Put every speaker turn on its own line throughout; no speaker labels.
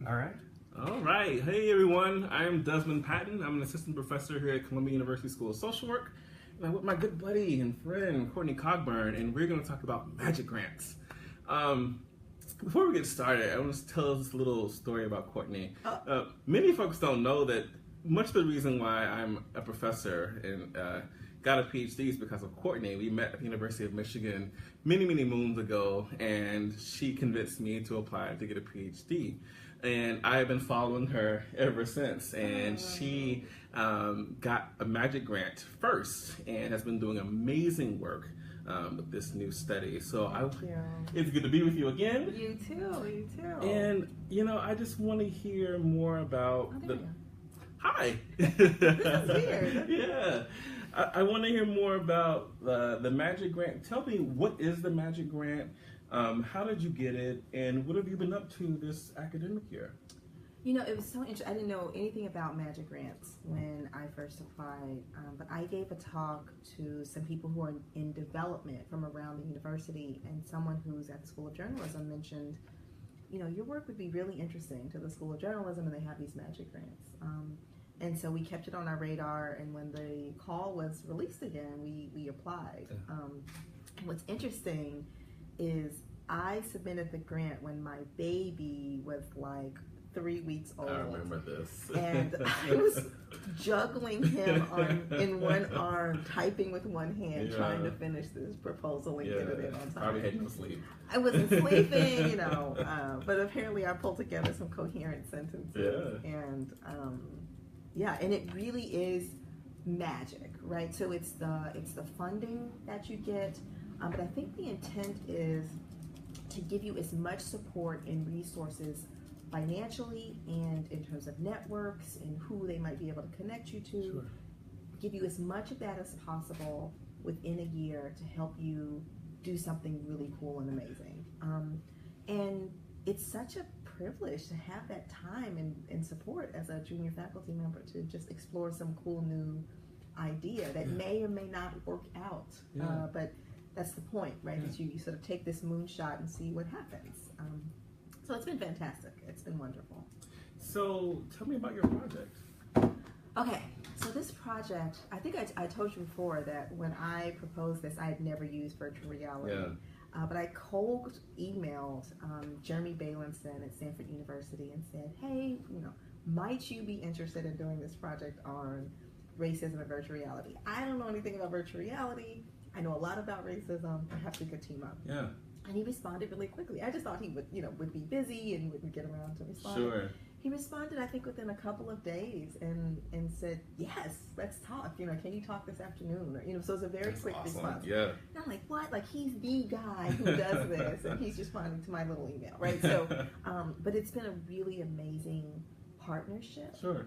All right.
All right. Hey, everyone. I'm Desmond Patton. I'm an assistant professor here at Columbia University School of Social Work. And I'm with my good buddy and friend, Courtney Cogburn, and we're going to talk about magic grants. Before we get started, I want to tell this little story about Courtney. Many folks don't know that much of the reason why I'm a professor and got a PhD is because of Courtney. We met at the University of Michigan many, many moons ago, and she convinced me to apply to get a PhD. And I've been following her ever since. And she got a magic grant first and has been doing amazing work with this new study. So it's good to be with you again.
You too.
And, I just want to hear more about Hi.
This is weird.
Yeah. I want to hear more about the magic grant. Tell me, what is the magic grant? How did you get it? And what have you been up to this academic year?
It was so interesting. I didn't know anything about magic grants when I first applied, but I gave a talk to some people who are in development from around the university, and someone who's at the School of Journalism mentioned, your work would be really interesting to the School of Journalism, and they have these magic grants. And so we kept it on our radar, and when the call was released again, we applied. What's interesting is I submitted the grant when my baby was like 3 weeks old.
I remember this.
And I was juggling him in one arm, typing with one hand, trying to finish this proposal and get it in on time.
Probably had no sleep.
I wasn't sleeping, but apparently I pulled together some coherent sentences. And it really is magic, right? So it's the funding that you get, but I think the intent is to give you as much support and resources financially and in terms of networks and who they might be able to connect you to, give you as much of that as possible within a year to help you do something really cool and amazing. And it's such a privilege to have that time and support as a junior faculty member to just explore some cool new idea that may or may not work out. But that's the point, right? That you sort of take this moonshot and see what happens. So it's been fantastic. It's been wonderful.
So tell me about your project.
Okay, so this project, I think I told you before that when I proposed this, I had never used virtual reality. But I cold emailed Jeremy Bailenson at Stanford University and said, hey, might you be interested in doing this project on racism and virtual reality? I don't know anything about virtual reality. I know a lot about racism. Perhaps we could team up.
Yeah.
And he responded really quickly. I just thought he would be busy and wouldn't get around to respond.
Sure.
He responded, I think, within a couple of days and said, yes, let's talk. Can you talk this afternoon? Or, so it was a very quick response.
Yeah.
And I'm like, what? Like, he's the guy who does this, and he's responding to my little email, right? So, but it's been a really amazing partnership.
Sure.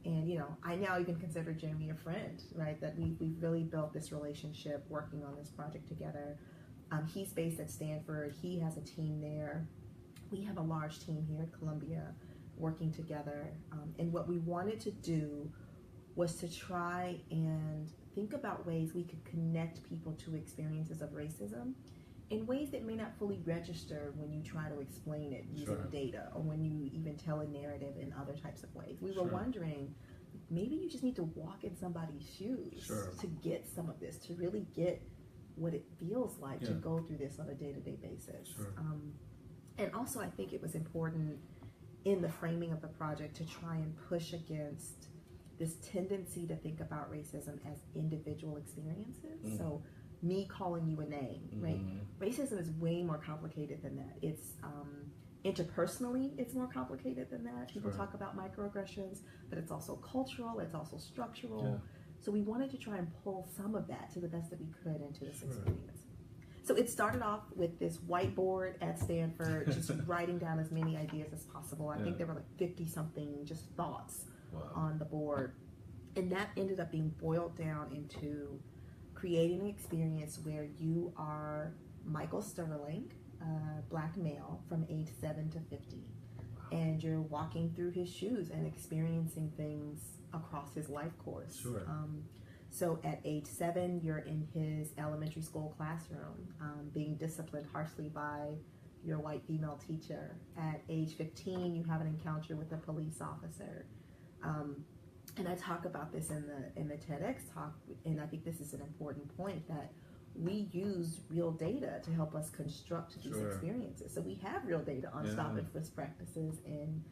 And, I now even consider Jeremy a friend, right? That we've really built this relationship working on this project together. He's based at Stanford. He has a team there. We have a large team here at Columbia working together. And what we wanted to do was to try and think about ways we could connect people to experiences of racism in ways that may not fully register when you try to explain it using data or when you even tell a narrative in other types of ways. We were wondering, maybe you just need to walk in somebody's shoes to get some of this, to really get what it feels like to go through this on a day-to-day basis. And also I think it was important in the framing of the project to try and push against this tendency to think about racism as individual experiences. So me calling you a name, right? Racism is way more complicated than that. It's interpersonally, it's more complicated than that. People talk about microaggressions, but it's also cultural, it's also structural. So we wanted to try and pull some of that to the best that we could into this experience. So it started off with this whiteboard at Stanford, just writing down as many ideas as possible. I think there were like 50-something just thoughts on the board. And that ended up being boiled down into creating an experience where you are Michael Sterling, black male from age 7 to 50. And you're walking through his shoes and experiencing things across his life course. So at age 7, you're in his elementary school classroom, being disciplined harshly by you're a white female teacher. At age 15, you have an encounter with a police officer. And I talk about this in the TEDx talk, and I think this is an important point, that we use real data to help us construct these experiences. So we have real data on stop and frisk practices in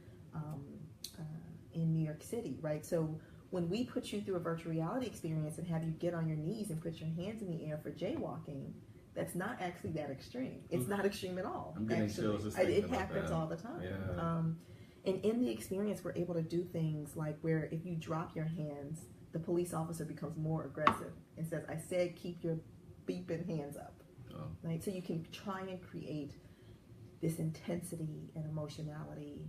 New York City, right? So when we put you through a virtual reality experience and have you get on your knees and put your hands in the air for jaywalking, that's not actually that extreme. It's not extreme at all.
I'm getting chills just thinking
it
about
happens
that.
all the time.
Yeah.
And in the experience, we're able to do things like where if you drop your hands, the police officer becomes more aggressive and says, I said keep your beeping hands up.
Oh.
Right? So you can try and create this intensity and emotionality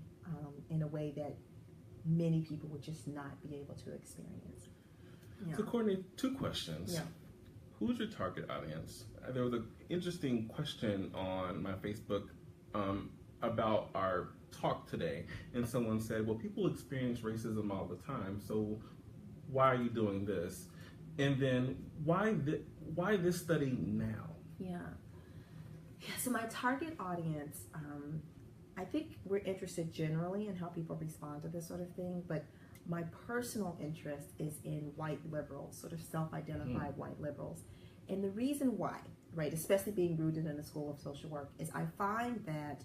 in a way that many people would just not be able to experience.
So Courtney, 2 questions.
Yeah.
Who's your target audience? There was an interesting question on my Facebook about our talk today, and someone said, well, people experience racism all the time, so why are you doing this? And then why this study now?
Yeah, so my target audience, I think we're interested generally in how people respond to this sort of thing, but my personal interest is in white liberals, sort of self-identified white liberals. And the reason why, right, especially being rooted in the School of Social Work, is I find that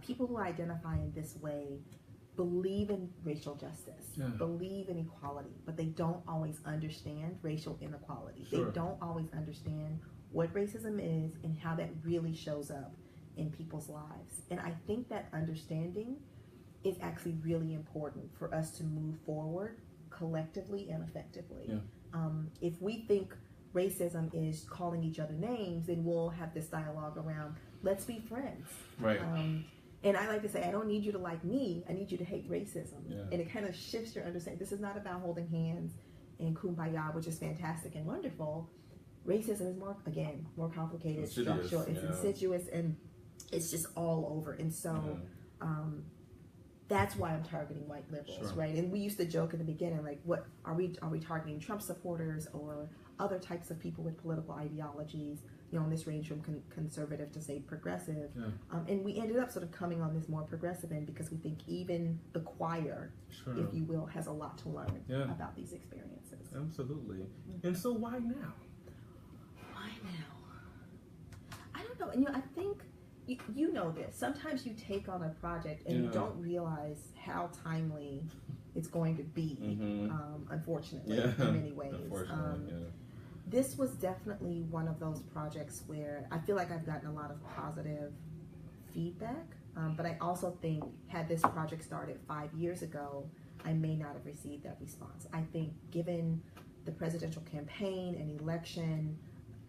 people who identify in this way believe in racial justice, believe in equality, but they don't always understand racial inequality. They don't always understand what racism is and how that really shows up in people's lives. And I think that understanding is actually really important for us to move forward collectively and effectively. If we think racism is calling each other names, then we'll have this dialogue around, let's be friends.
Right.
And I like to say, I don't need you to like me, I need you to hate racism. And it kind of shifts your understanding. This is not about holding hands and kumbaya, which is fantastic and wonderful. Racism is more complicated, structural, it's insidious, and it's just all over. And so that's why I'm targeting white liberals, right? And we used to joke in the beginning, like, what are we targeting Trump supporters or other types of people with political ideologies, in this range from conservative to, say, progressive. And we ended up sort of coming on this more progressive end because we think even the choir, if you will, has a lot to learn about these experiences.
Absolutely. And so why now?
Why now? I don't know. And I think you know this. Sometimes you take on a project and you don't realize how timely it's going to be, unfortunately, in many ways. This was definitely one of those projects where I feel like I've gotten a lot of positive feedback, but I also think had this project started 5 years ago, I may not have received that response. I think given the presidential campaign and election,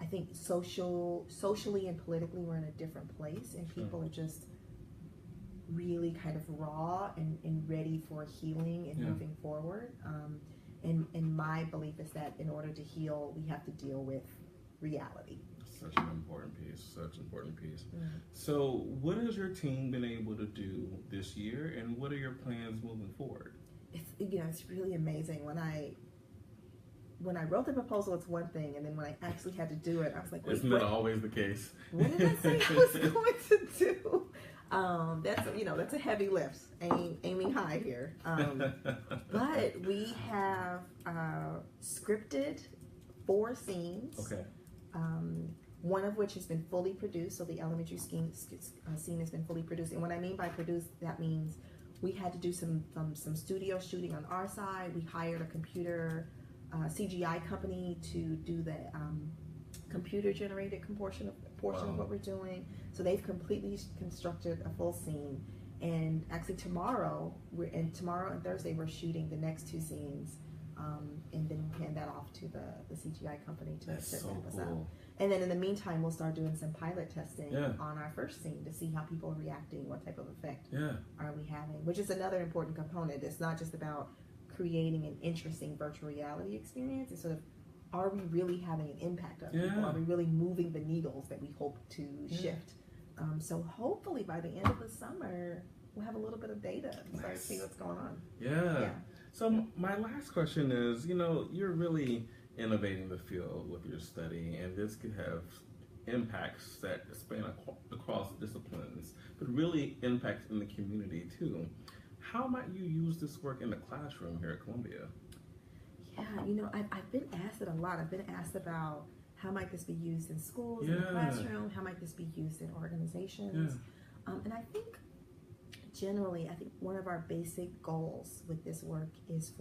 I think socially and politically we're in a different place, and people are just really kind of raw and ready for healing and moving forward. And my belief is that in order to heal, we have to deal with reality.
Such an important piece. So what has your team been able to do this year, and what are your plans moving forward?
It's really amazing. When I wrote the proposal, it's one thing, and then when I actually had to do it, I was like,
isn't that always the case?
What did I say I was going to do? That's a heavy lift, aiming high here. But we have scripted 4 scenes. Okay. One of which has been fully produced, so the elementary scene has been fully produced. And what I mean by produced, that means we had to do some studio shooting on our side. We hired a computer CGI company to do the computer-generated portion of what we're doing. So they've completely constructed a full scene. And actually tomorrow and Thursday we're shooting the next 2 scenes, and then we'll hand that off to the CGI company to wrap us up. And then in the meantime, we'll start doing some pilot testing on our first scene to see how people are reacting, what type of effect are we having, which is another important component. It's not just about creating an interesting virtual reality experience. It's sort of, are we really having an impact on people? Are we really moving the needles that we hope to shift? So hopefully by the end of the summer, we'll have a little bit of data and start to see what's going on.
So my last question is, you're really innovating the field with your study, and this could have impacts that span across disciplines, but really impacts in the community too. How might you use this work in the classroom here at Columbia?
Yeah, I've been asked it a lot. I've been asked about how might this be used in schools, in the classroom, how might this be used in organizations. And I think generally, one of our basic goals with this work is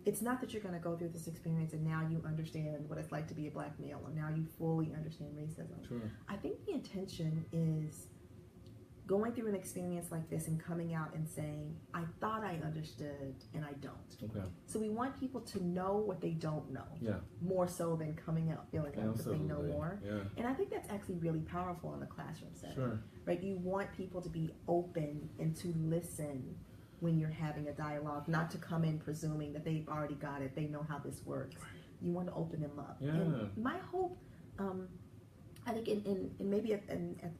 it's not that you're going to go through this experience and now you understand what it's like to be a Black male, or now you fully understand racism.
Sure.
I think the intention is going through an experience like this and coming out and saying, I thought I understood and I don't.
Okay.
So we want people to know what they don't know, more so than coming out feeling like that they know more.
Yeah.
And I think that's actually really powerful in the classroom setting.
Sure.
Right? You want people to be open and to listen when you're having a dialogue, not to come in presuming that they've already got it, they know how this works. Right. You want to open them up.
Yeah.
And my hope, I think in maybe at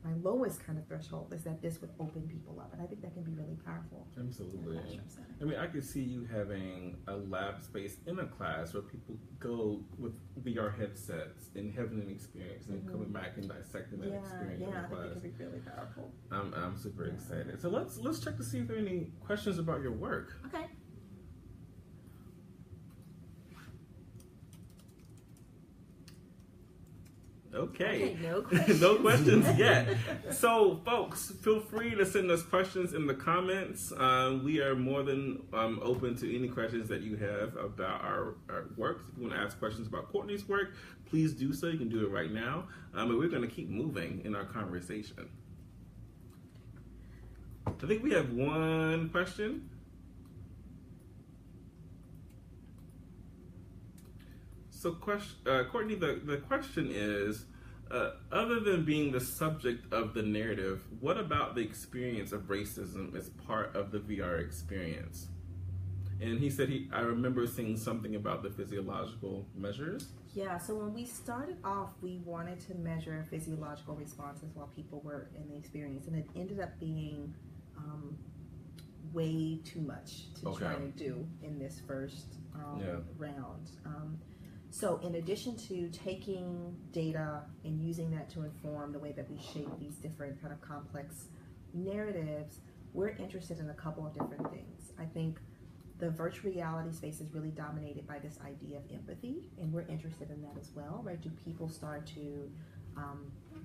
my lowest kind of threshold, is that this would open people up, and I think that can be really powerful.
Absolutely. I mean, I could see you having a lab space in a class where people go with VR headsets and having an experience and coming back and dissecting that experience in the class.
I think it could be really powerful.
I'm super excited. So let's check to see if there are any questions about your work.
Okay.
Okay.
No questions.
No questions yet. So, folks, feel free to send us questions in the comments. We are more than open to any questions that you have about our work. If you want to ask questions about Courtney's work, please do so. You can do it right now. And we're going to keep moving in our conversation. I think we have one question. So, Courtney, the question is, other than being the subject of the narrative, what about the experience of racism as part of the VR experience? And he said, I remember seeing something about the physiological measures.
Yeah, so when we started off, we wanted to measure physiological responses while people were in the experience, and it ended up being way too much to try to do in this first round. So in addition to taking data and using that to inform the way that we shape these different kind of complex narratives, we're interested in a couple of different things. I think the virtual reality space is really dominated by this idea of empathy, and we're interested in that as well, right? Do people start to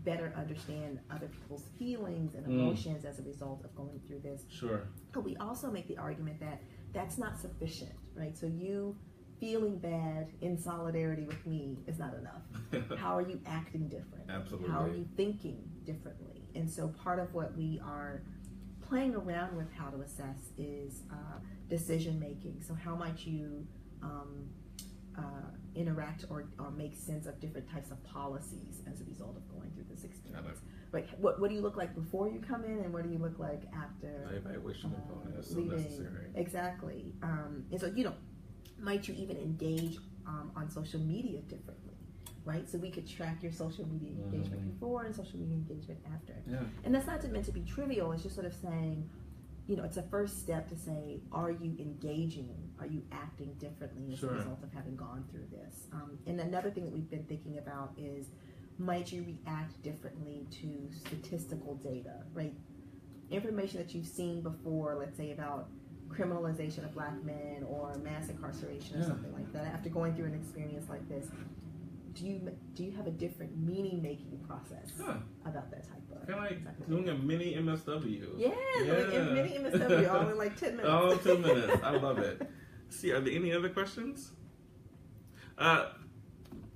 better understand other people's feelings and emotions as a result of going through this?
Sure.
But we also make the argument that that's not sufficient, right? So you feeling bad in solidarity with me is not enough. How are you acting different?
Absolutely.
How are you thinking differently? And so part of what we are playing around with how to assess is decision making. So how might you interact or make sense of different types of policies as a result of going through this experience? Right. What do you look like before you come in, and what do you look like after?
Evaluation component is so
leaving?
necessary.
Exactly. And so might you even engage on social media differently, right? So we could track your social media engagement before and social media engagement after.
Yeah.
And that's not meant to be trivial. It's just sort of saying, it's a first step to say, are you engaging? Are you acting differently as a result of having gone through this? And another thing that we've been thinking about is, might you react differently to statistical data, right? Information that you've seen before, let's say about criminalization of Black men or mass incarceration or something like that. After going through an experience like this, do you have a different meaning making process about that type of?
Kind of like doing a mini MSW.
Yeah. Like a mini MSW, all in like 10 minutes.
All in 10 minutes. I love it. See, are there any other questions?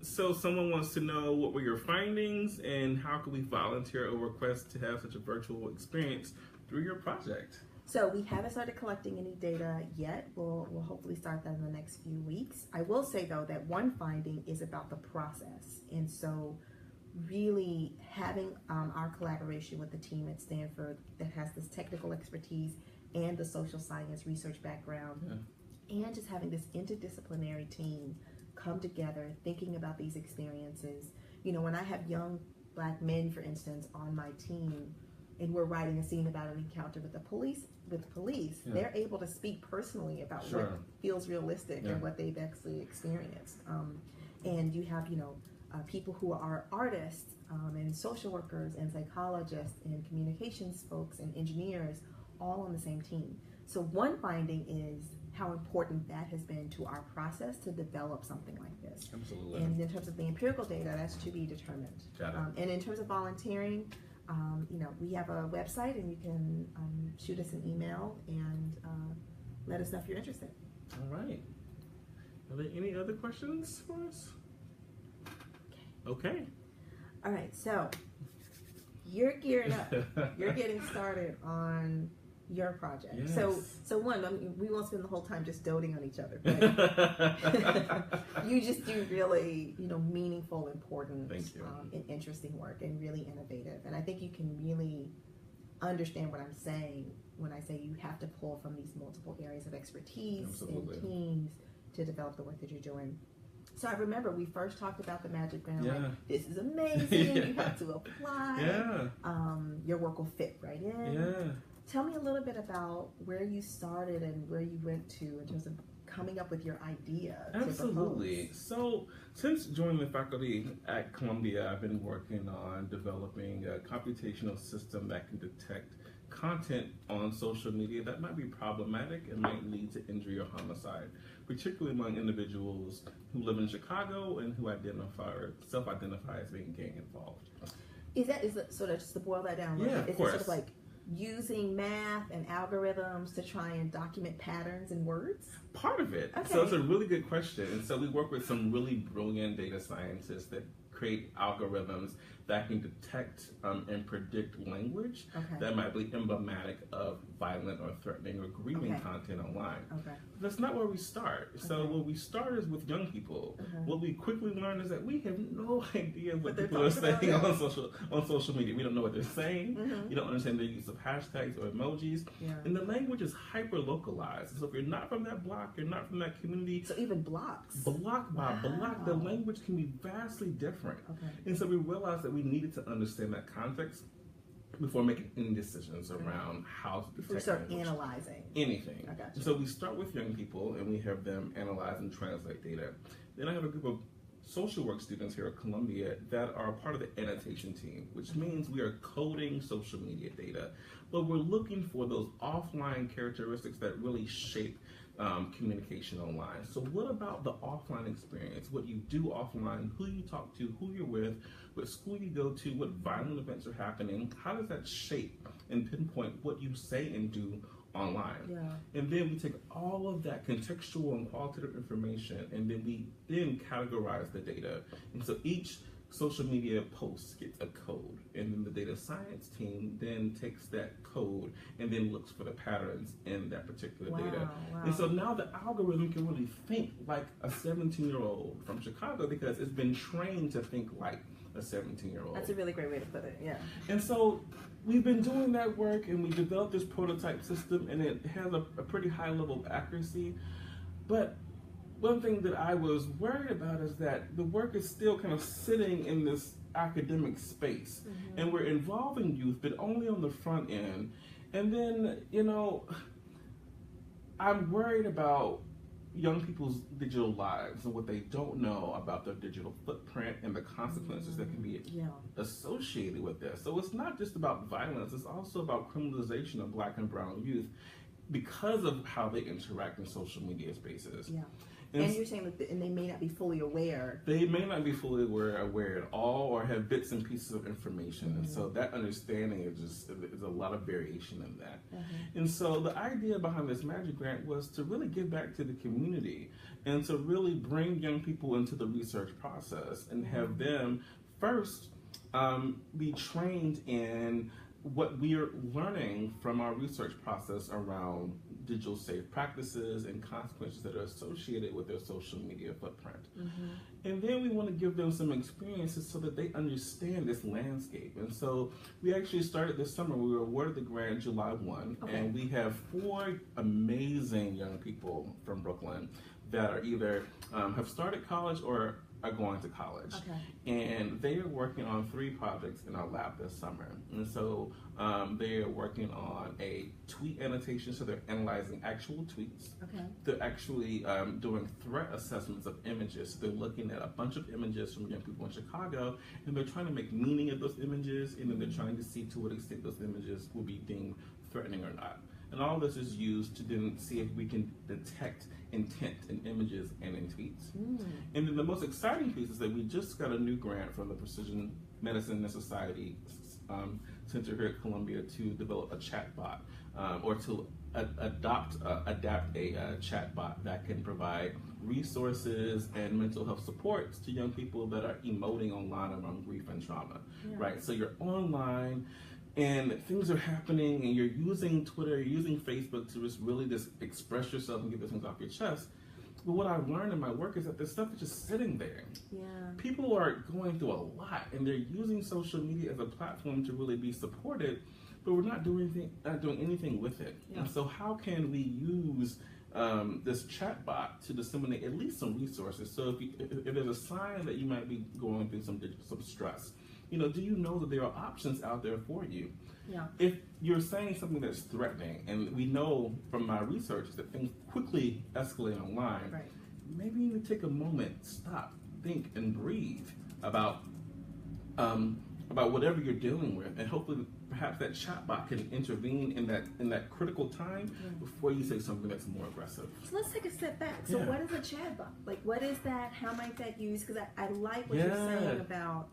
So someone wants to know, what were your findings and how can we volunteer or request to have such a virtual experience through your project?
So we haven't started collecting any data yet. We'll hopefully start that in the next few weeks. I will say, though, that one finding is about the process. And so really having our collaboration with the team at Stanford that has this technical expertise and the social science research background, and just having this interdisciplinary team come together thinking about these experiences. When I have young Black men, for instance, on my team, and we're writing a scene about an encounter with the police, they're able to speak personally about what feels realistic and what they've actually experienced. And you have, people who are artists and social workers and psychologists and communications folks and engineers all on the same team. So one finding is how important that has been to our process to develop something like this.
Absolutely.
And in terms of the empirical data, that's to be determined. And in terms of volunteering, we have a website, and you can shoot us an email and let us know if you're interested.
All right. Are there any other questions for us? Okay.
All right, so you're gearing up. You're getting started on your project.
Yes.
So one, we won't spend the whole time just doting on each other, but you just do really, meaningful, important, and interesting work, and really innovative. And I think you can really understand what I'm saying when I say you have to pull from these multiple areas of expertise and teams to develop the work that you're doing. So I remember we first talked about the Magic Grant.
Yeah.
Like, this is amazing. You have to apply.
Yeah.
Your work will fit right in.
Yeah.
Tell me a little bit about where you started and where you went to in terms of coming up with your idea.
Absolutely. So since joining the faculty at Columbia, I've been working on developing a computational system that can detect content on social media that might be problematic and might lead to injury or homicide, particularly among individuals who live in Chicago and who self-identify as being gang involved.
Is that sort of, just to boil that down?
Yeah,
is it sort of like using math and algorithms to try and document patterns in words?
Part of it.
Okay.
So it's a really good question. And so we work with some really brilliant data scientists that create algorithms that can detect and predict language that might be emblematic of violent or threatening or grieving content online. That's not where we start. So where we start is with young people. What we quickly learn is that we have no idea what people are saying on social media. We don't know what they're saying. You don't understand the use of hashtags or emojis. And the language is hyper localized. So if you're not from that block, you're not from that community.
So even blocks.
Block by block, the language can be vastly different. And so we realized that we needed to understand that context before making any decisions around how to detect.
We start analyzing
anything.
I got you.
So we start with young people and we have them analyze and translate data. Then I have a group of social work students here at Columbia that are part of the annotation team, which means we are coding social media data, but we're looking for those offline characteristics that really shape communication online. So what about the offline experience? What you do offline, who you talk to, who you're with, what school you go to, what violent events are happening, how does that shape and pinpoint what you say and do online? And then we take all of that contextual and qualitative information and then we categorize the data. And so each social media post gets a code, and then the data science team then takes that code and then looks for the patterns in that particular data. And so now the algorithm can really think like a 17-year-old from Chicago because it's been trained to think like a 17-year-old.
That's a really great way to put it,
And so we've been doing that work and we developed this prototype system and it has a pretty high level of accuracy. But one thing that I was worried about is that the work is still kind of sitting in this academic space and we're involving youth, but only on the front end. And then, I'm worried about young people's digital lives and what they don't know about their digital footprint and the consequences that can be associated with this. So it's not just about violence, it's also about criminalization of Black and brown youth because of how they interact in social media spaces.
And you're saying that and they may not be fully aware.
They may not be fully aware at all or have bits and pieces of information. And so that understanding is a lot of variation in that. And so the idea behind this Magic Grant was to really give back to the community and to really bring young people into the research process and have them first be trained in what we are learning from our research process around digital safe practices and consequences that are associated with their social media footprint. And then we want to give them some experiences so that they understand this landscape. And so we actually started this summer. We were awarded the grant July 1, and we have 4 amazing young people from Brooklyn that are either have started college or are going to college.
Okay.
And they are working on 3 projects in our lab this summer. And so they are working on a tweet annotation, so they're analyzing actual tweets.
Okay.
They're actually doing threat assessments of images. So they're looking at a bunch of images from young people in Chicago, and they're trying to make meaning of those images, and then they're trying to see to what extent those images will be deemed threatening or not. And all this is used to then see if we can detect intent in images and in tweets. And then the most exciting piece is that we just got a new grant from the Precision Medicine and Society Center here at Columbia to develop a chatbot, or to adapt a chatbot that can provide resources and mental health supports to young people that are emoting online around grief and trauma. Right? So you're online, and things are happening, and you're using Twitter, you're using Facebook to just really just express yourself and get those things off your chest. But what I've learned in my work is that this stuff is just sitting there. People are going through a lot, and they're using social media as a platform to really be supported, but we're not doing anything with it. And so how can we use this chatbot to disseminate at least some resources? So if there's a sign that you might be going through some stress, do you know that there are options out there for you? If you're saying something that's threatening, and we know from my research that things quickly escalate online, maybe you need to take a moment, stop, think, and breathe about whatever you're dealing with, and hopefully perhaps that chatbot can intervene in that critical time before you say something that's more aggressive.
So let's take a step back. So what is a chatbot? Like, what is that? How might that use? Because I like what you're saying about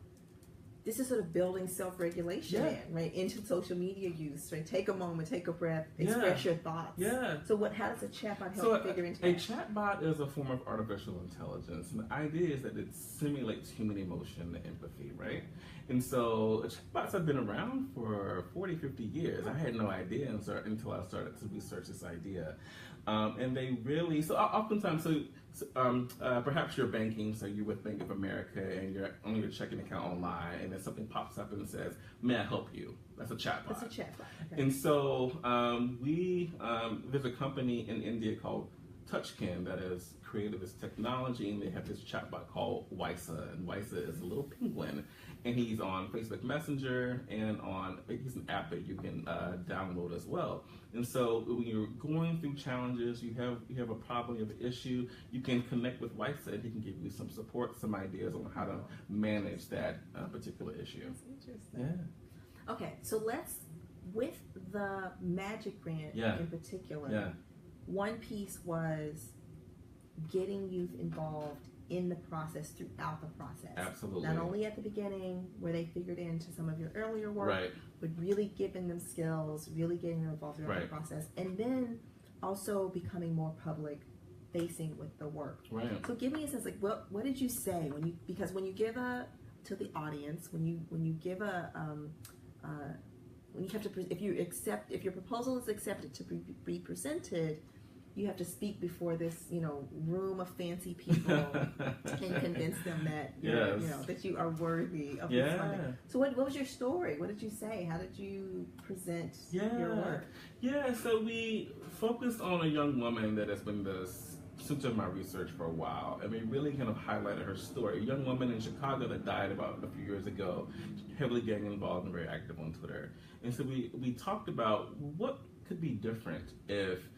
this is sort of building self-regulation into social media use, right? Take a moment, take a breath, express your thoughts. So how does a chatbot help figure into that?
A chatbot is a form of artificial intelligence, and the idea is that it simulates human emotion and empathy, right? And so chatbots have been around for 40, 50 years. I had no idea until I started to research this idea. And they really, so oftentimes, perhaps you're banking, so you're with Bank of America and you're on your checking account online, and then something pops up and says, "May I help you?" That's a chatbot.
That's a chatbot. Okay.
And so there's a company in India called TouchKin that has created this technology, and they have this chatbot called Wysa, and Wysa is a little penguin, and he's on Facebook Messenger, and he's an app that you can download as well. And so when you're going through challenges, you have a problem, you have an issue, you can connect with Wysa, and he can give you some support, some ideas on how to manage that particular issue.
That's interesting. Okay, so with the Magic Grant in particular, one piece was getting youth involved in the process throughout the process.
Absolutely.
Not only at the beginning where they figured into some of your earlier work, but really giving them skills, really getting them involved throughout the process, and then also becoming more public facing with the work. So give me a sense, like what did you say because when you give to the audience, when you give when you have to, if your proposal is accepted to be presented, you have to speak before this, room of fancy people and convince them that that you are worthy of this funding. So what was your story? What did you say? How did you present your work?
So we focused on a young woman that has been the center of my research for a while, and we really kind of highlighted her story. A young woman in Chicago that died about a few years ago, heavily gang involved and very active on Twitter. And so we talked about what could be different if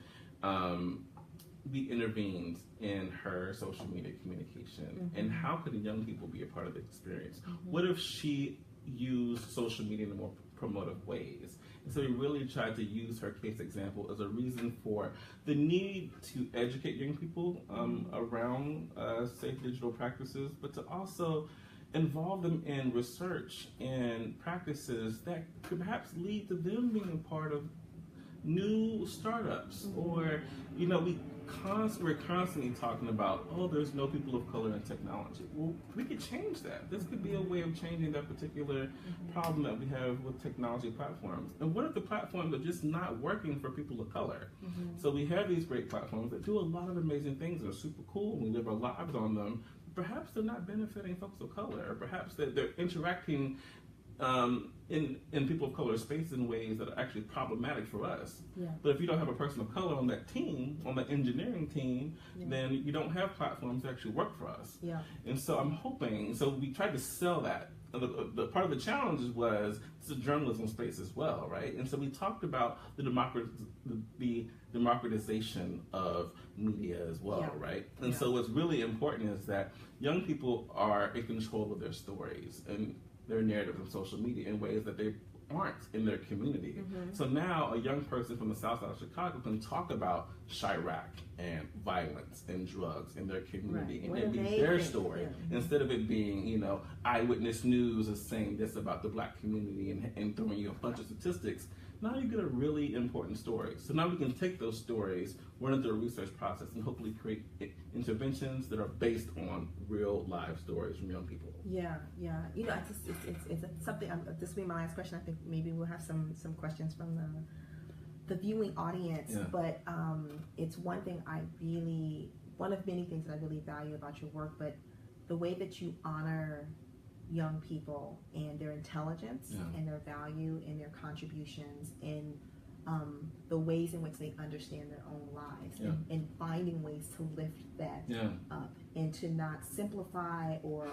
we intervened in her social media communication, and how could young people be a part of the experience? What if she used social media in more promotive ways? And so we really tried to use her case example as a reason for the need to educate young people around safe digital practices, but to also involve them in research and practices that could perhaps lead to them being a part of new startups. Or, we're constantly talking about, there's no people of color in technology. Well, we could change that. This could be a way of changing that particular problem that we have with technology platforms. And what if the platforms are just not working for people of color? So we have these great platforms that do a lot of amazing things that are super cool, and we live our lives on them. Perhaps they're not benefiting folks of color, or perhaps they're interacting in people of color space in ways that are actually problematic for us.
Yeah.
But if you don't have a person of color on that team, on the engineering team,
Yeah.
then you don't have platforms that actually work for us.
Yeah.
And so I'm hoping, so we tried to sell that. The part of the challenge was it's a journalism space as well, right? And so we talked about the democratization of media as well,
Yeah.
right? And so what's really important is that young people are in control of their stories and their narratives on social media in ways that they aren't in their community.
Mm-hmm.
So now a young person from the south side of Chicago can talk about Chirac and violence and drugs in their community,
Right.
and it be their story instead of it being, eyewitness news is saying this about the black community and throwing you a bunch of statistics. Now you get a really important story. So now we can take those stories, run it through a research process, and hopefully create interventions that are based on real live stories from young people.
Yeah. It's something. This will be my last question. I think maybe we'll have some questions from the viewing audience.
Yeah.
But it's one of many things that I really value about your work. But the way that you honor young people and their intelligence and their value and their contributions and the ways in which they understand their own lives and finding ways to lift that up and to not simplify or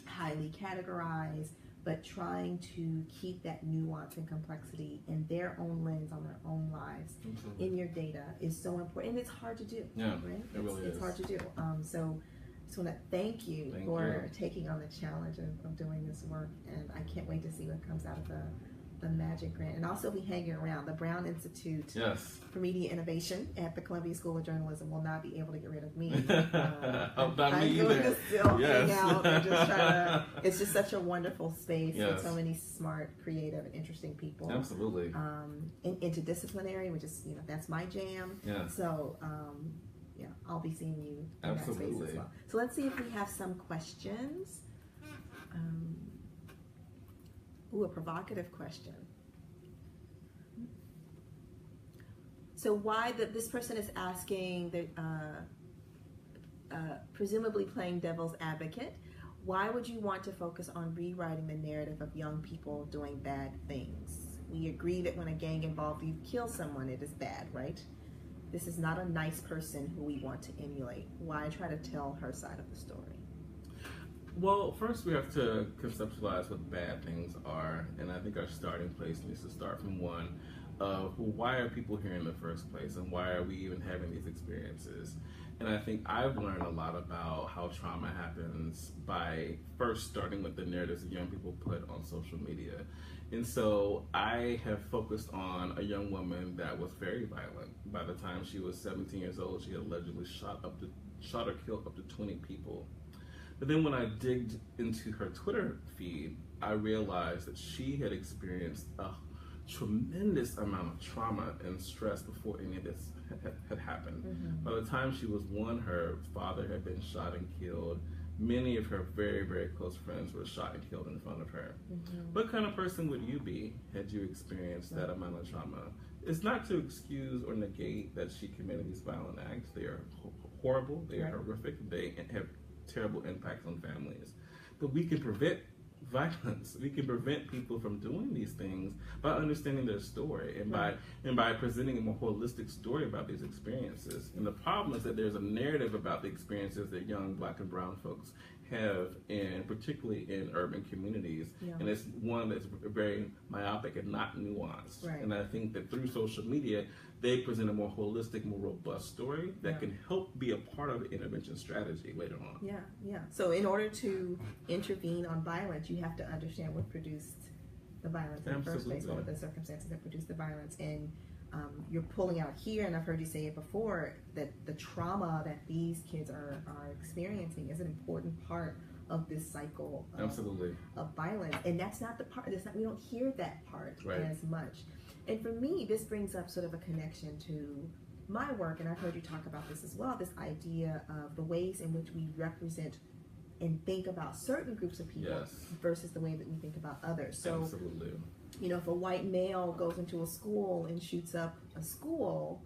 highly categorize, but trying to keep that nuance and complexity in their own lens on their own lives in your data is so important. And it's hard to do, right? It's hard to do. So I just want to thank you for taking on the challenge of doing this work, and I can't wait to see what comes out of the Magic Grant. And also be hanging around. The Brown Institute for Media Innovation at the Columbia School of Journalism will not be able to get rid of me.
Not
I'm
me
going
either.
to still hang out and just try to, it's just such a wonderful space with so many smart, creative, and interesting people.
Absolutely.
Interdisciplinary, which is, that's my jam. So, I'll be seeing you in that space as well. So let's see if we have some questions. A provocative question. So why this person is asking, presumably playing devil's advocate, why would you want to focus on rewriting the narrative of young people doing bad things? We agree that when a gang involved you kill someone, it is bad, right? This is not a nice person who we want to emulate. Why try to tell her side of the story?
Well, first we have to conceptualize what bad things are, and I think our starting place needs to start from one of why are people here in the first place, and why are we even having these experiences? And I think I've learned a lot about how trauma happens by first starting with the narratives that young people put on social media. And so I have focused on a young woman that was very violent. By the time she was 17 years old, she had allegedly shot or killed up to 20 people. But then when I digged into her Twitter feed, I realized that she had experienced a tremendous amount of trauma and stress before any of this had happened. Mm-hmm. By the time she was one, her father had been shot and killed. Many of her very, very close friends were shot and killed in front of her. Mm-hmm. What kind of person would you be had you experienced that amount of trauma? It's not to excuse or negate that she committed these violent acts. They are horrible, they are horrific, they have terrible impacts on families. But we can prevent violence. We can prevent people from doing these things by understanding their story and by presenting a more holistic story about these experiences. And the problem is that there's a narrative about the experiences that young Black and brown folks have, and particularly in urban communities, and it's one that's very myopic and not nuanced. And I think that through social media, they present a more holistic, more robust story that can help be a part of the intervention strategy later on. So in order to intervene on violence, you have to understand what produced the violence in the first place, what were the circumstances that produced the violence. And you're pulling out here, and I've heard you say it before, that the trauma that these kids are experiencing is an important part of this cycle of violence. And that's not the part, we don't hear that part as much. And for me, this brings up sort of a connection to my work, and I've heard you talk about this as well, this idea of the ways in which we represent and think about certain groups of people versus the way that we think about others. So, if a white male goes into a school and shoots up a school,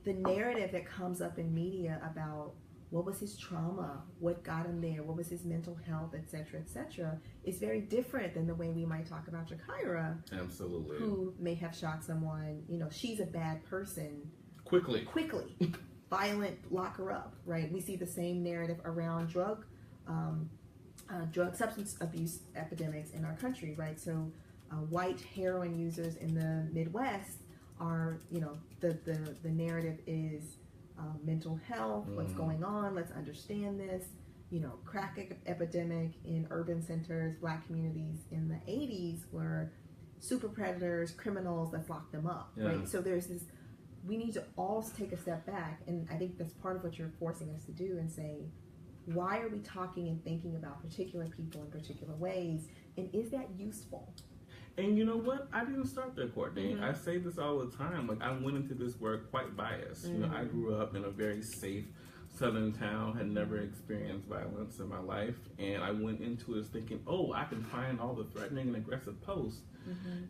the narrative that comes up in media about
what was his trauma, what got him there, what was his mental health, etc., is very different than the way we might talk about Jakira.
Absolutely.
Who may have shot someone, she's a bad person.
Quickly.
Violent, lock her up, right? We see the same narrative around drug substance abuse epidemics in our country, right? So white heroin users in the Midwest are, the narrative is mental health, what's going on, let's understand this. Crack epidemic in urban centers, black communities in the 80s were super predators, criminals, let's lock them up, right? So there's this, we need to all take a step back, and I think that's part of what you're forcing us to do, and say, why are we talking and thinking about particular people in particular ways, and is that useful?
And you know what? I didn't start there, Courtney. I say this all the time. Like, I went into this work quite biased. I grew up in a very safe southern town, had never experienced violence in my life, and I went into it thinking, oh, I can find all the threatening and aggressive posts.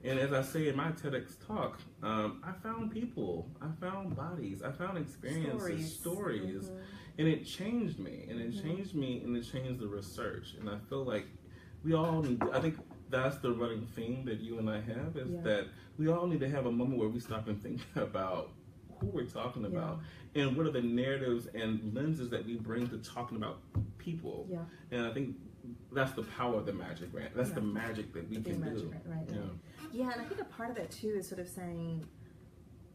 And as I say in my TEDx talk, I found people, I found bodies, I found experiences, stories, and it changed me, and it changed me, and it changed the research. And I feel like we all need, I think that's the running theme that you and I have, is that we all need to have a moment where we stop and think about who we're talking about, and what are the narratives and lenses that we bring to talking about people. And I think that's the power of the Magic Grant. That's the magic that we can do.
Yeah, and I think a part of that too is sort of saying,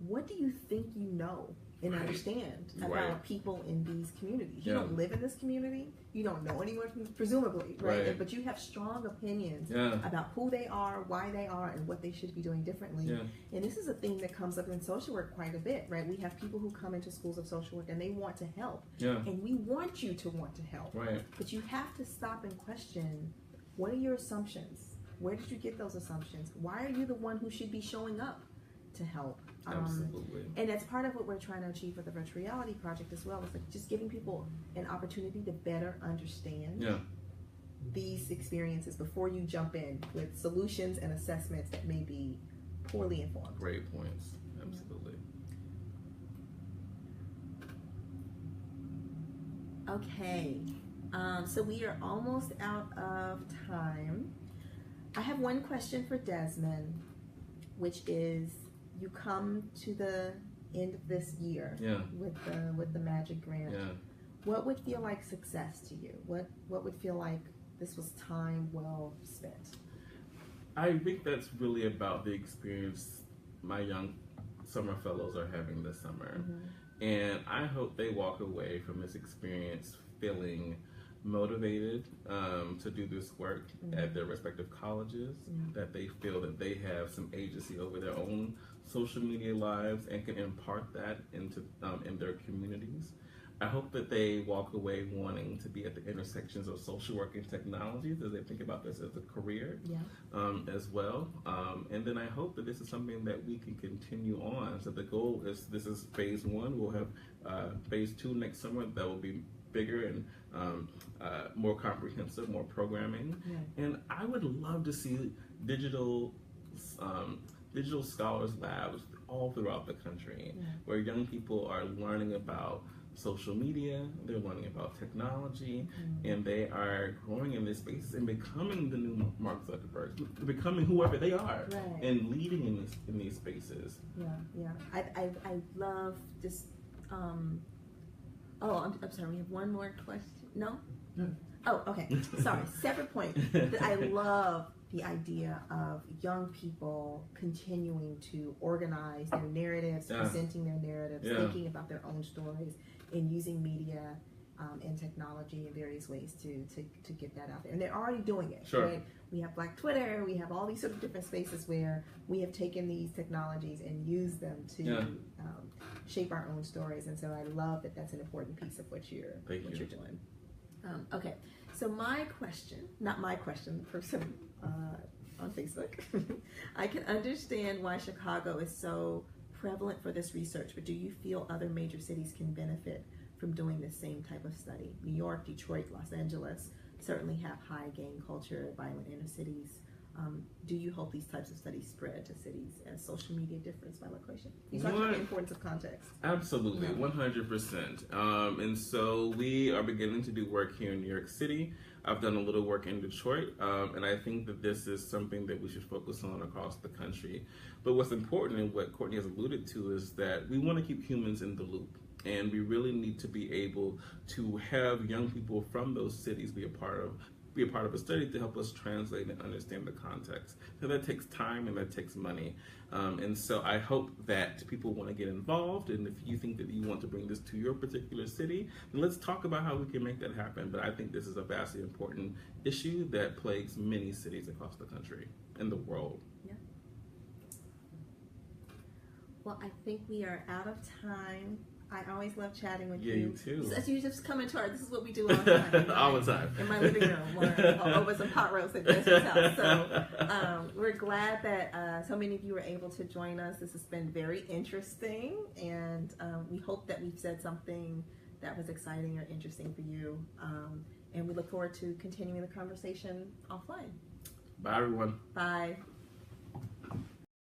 what do you think you know and understand about people in these communities? You don't live in this community. You don't know anyone, presumably, right? But you have strong opinions about who they are, why they are, and what they should be doing differently. And this is a thing that comes up in social work quite a bit, right? We have people who come into schools of social work and they want to help. And we want you to want to help. But you have to stop and question, what are your assumptions? Where did you get those assumptions? Why are you the one who should be showing up to help?
Absolutely.
And that's part of what we're trying to achieve with the Virtual Reality Project as well. It's like just giving people an opportunity to better understand these experiences before you jump in with solutions and assessments that may be poorly informed.
Great points. Absolutely.
Okay. So we are almost out of time. I have one question for Desmond, which is, you come to the end of this year with the Magic Grant. What would feel like success to you? What would feel like this was time well spent?
I think that's really about the experience my young summer fellows are having this summer. And I hope they walk away from this experience feeling motivated to do this work at their respective colleges, that they feel that they have some agency over their own social media lives and can impart that into in their communities. I hope that they walk away wanting to be at the intersections of social work and technologies as they think about this as a career as well. And then I hope that this is something that we can continue on. So the goal is, this is phase one. We'll have phase two next summer that will be bigger and more comprehensive, more programming. And I would love to see digital scholars labs all throughout the country, where young people are learning about social media, they're learning about technology, and they are growing in this space and becoming the new Mark Zuckerberg, becoming whoever they are, and leading in these spaces. I love this. I'm sorry, we have one more question. No? Oh, okay. Sorry, separate point. I love the idea of young people continuing to organize their narratives, presenting their narratives, thinking about their own stories, and using media and technology in various ways to get that out there. And they're already doing it, right? We have Black Twitter, we have all these sort of different spaces where we have taken these technologies and used them to shape our own stories. And so I love that that's an important piece of what you're doing. Okay, so my question, not my question, the person on Facebook. I can understand why Chicago is so prevalent for this research, but do you feel other major cities can benefit from doing the same type of study? New York, Detroit, Los Angeles certainly have high gang culture, violent inner cities.
do you hope these types of studies spread to cities as social media differs by location? You talked about the importance of context.
Absolutely, 100%. And so we are beginning to do work here in New York City. I've done a little work in Detroit, and I think that this is something that we should focus on across the country. But what's important, and what Courtney has alluded to, is that we want to keep humans in the loop. And we really need to be able to have young people from those cities be a part of a study to help us translate and understand the context. So that takes time and that takes money. And so I hope that people want to get involved, and if you think that you want to bring this to your particular city, then let's talk about how we can make that happen. But I think this is a vastly important issue that plagues many cities across the country and the world.
Yeah. Well, I think we are out of time. I always love chatting with you.
Yeah, you too.
So you just come into our, this is what we do all the time. Right?
All the time.
In my living room or over some pot roast at Jasmine's house. So we're glad that so many of you were able to join us. This has been very interesting, and we hope that we've said something that was exciting or interesting for you. And we look forward to continuing the conversation offline.
Bye, everyone.
Bye.